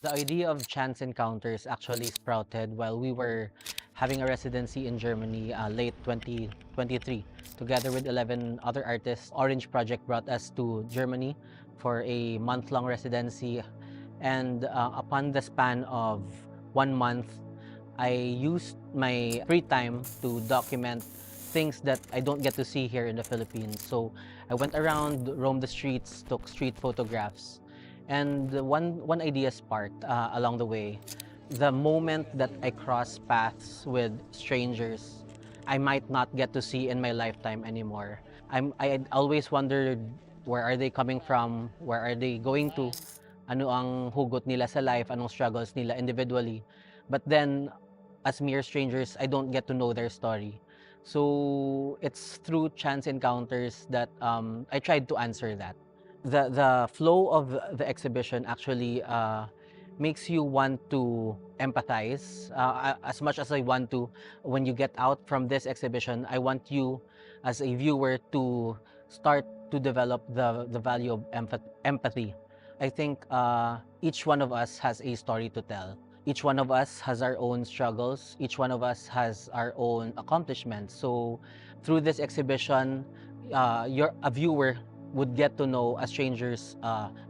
The idea of chance encounters actually sprouted while we were having a residency in Germany late 2023. Together with 11 other artists, Orange Project brought us to Germany for a month-long residency. And upon the span of 1 month, I used my free time to document things that I don't get to see here in the Philippines. So I went around, roamed the streets, took street photographs. And one idea sparked along the way. The moment that I cross paths with strangers, I might not get to see in my lifetime anymore. I always wondered, where are they coming from? Where are they going to? Ano ang hugot nila sa life? Anong struggles nila individually? But then, as mere strangers, I don't get to know their story. So it's through chance encounters that I tried to answer that. The flow of the exhibition actually makes you want to empathize as much as I want to. When you get out from this exhibition, I want you as a viewer to start to develop the value of empathy. I think each one of us has a story to tell. Each one of us has our own struggles. Each one of us has our own accomplishments. So through this exhibition, you're a viewer would get to know a stranger's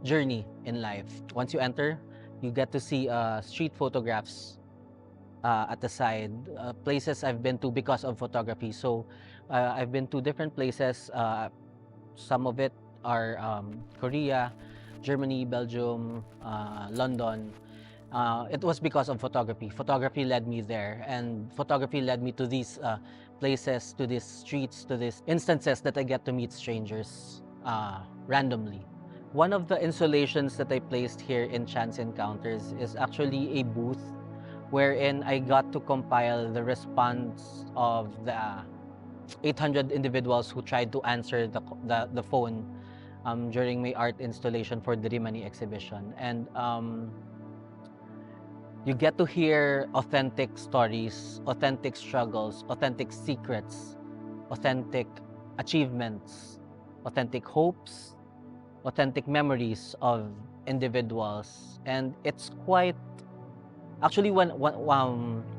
journey in life. Once you enter, you get to see street photographs at the side, places I've been to because of photography. So I've been to different places. Some of it are Korea, Germany, Belgium, London. It was because of photography. Photography led me there, and photography led me to these places, to these streets, to these instances that I get to meet strangers randomly. One of the installations that I placed here in Chance Encounters is actually a booth wherein I got to compile the response of the 800 individuals who tried to answer the phone during my art installation for the Rimani exhibition. And you get to hear authentic stories, authentic struggles, authentic secrets, authentic achievements, authentic hopes, authentic memories of individuals. And it's quite actually when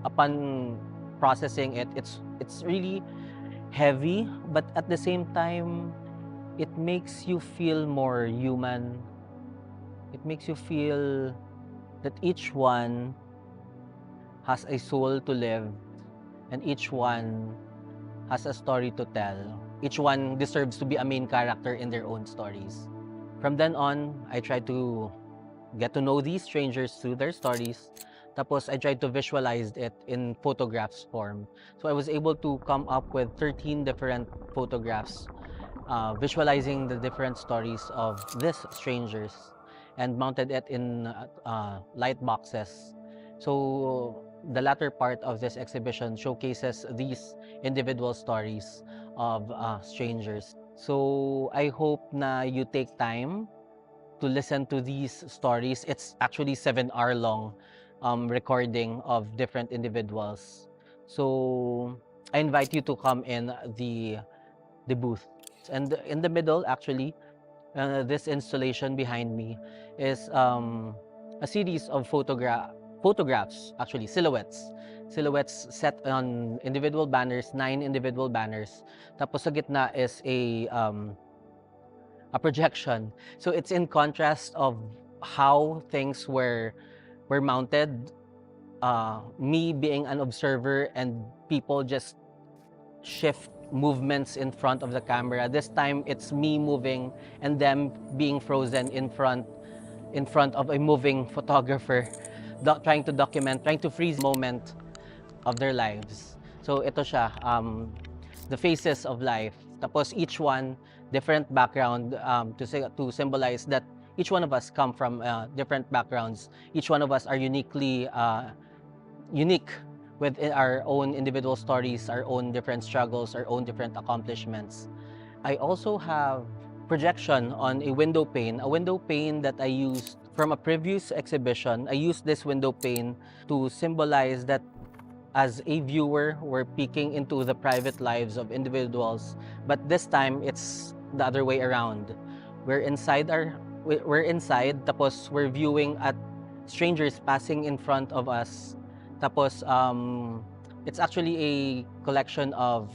upon processing it, it's really heavy, but at the same time, it makes you feel more human. It makes you feel that each one has a soul to live, and each one has a story to tell. Each one deserves to be a main character in their own stories. From then on, I tried to get to know these strangers through their stories. Tapos I tried to visualize it in photographs form. So I was able to come up with 13 different photographs, visualizing the different stories of these strangers, and mounted it in light boxes. So the latter part of this exhibition showcases these individual stories of strangers. So I hope na you take time to listen to these stories. It's actually 7 hour long recording of different individuals. So I invite you to come in the booth. And in the middle, actually, this installation behind me is a series of photographs, actually silhouettes set on individual banners, 9 individual banners. Tapos sa gitna is a projection. So it's in contrast of how things were mounted, me being an observer and people just shift movements in front of the camera. This time it's me moving and them being frozen in front of a moving photographer, trying to document, trying to freeze moment of their lives. So ito siya, the faces of life. Tapos each one different background, to symbolize that each one of us come from different backgrounds. Each one of us are uniquely unique with our own individual stories, our own different struggles, our own different accomplishments. I also have projection on a window pane that I used from a previous exhibition. I used this window pane to symbolize that as a viewer, we're peeking into the private lives of individuals, but this time it's the other way around. We're inside, tapos we're viewing at strangers passing in front of us. Tapos, it's actually a collection of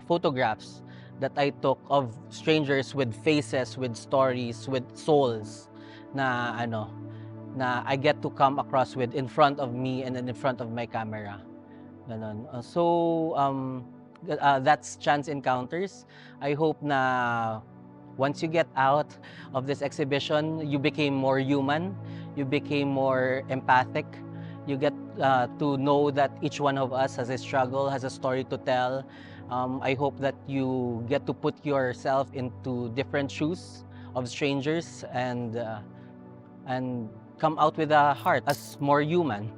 photographs that I took of strangers with faces, with stories, with souls na na I get to come across with in front of me and then in front of my camera. Ganon. That's Chance Encounters. I hope na once you get out of this exhibition, you became more human, you became more empathic, you get to know that each one of us has a struggle, has a story to tell. I hope that you get to put yourself into different shoes of strangers and come out with a heart as more human.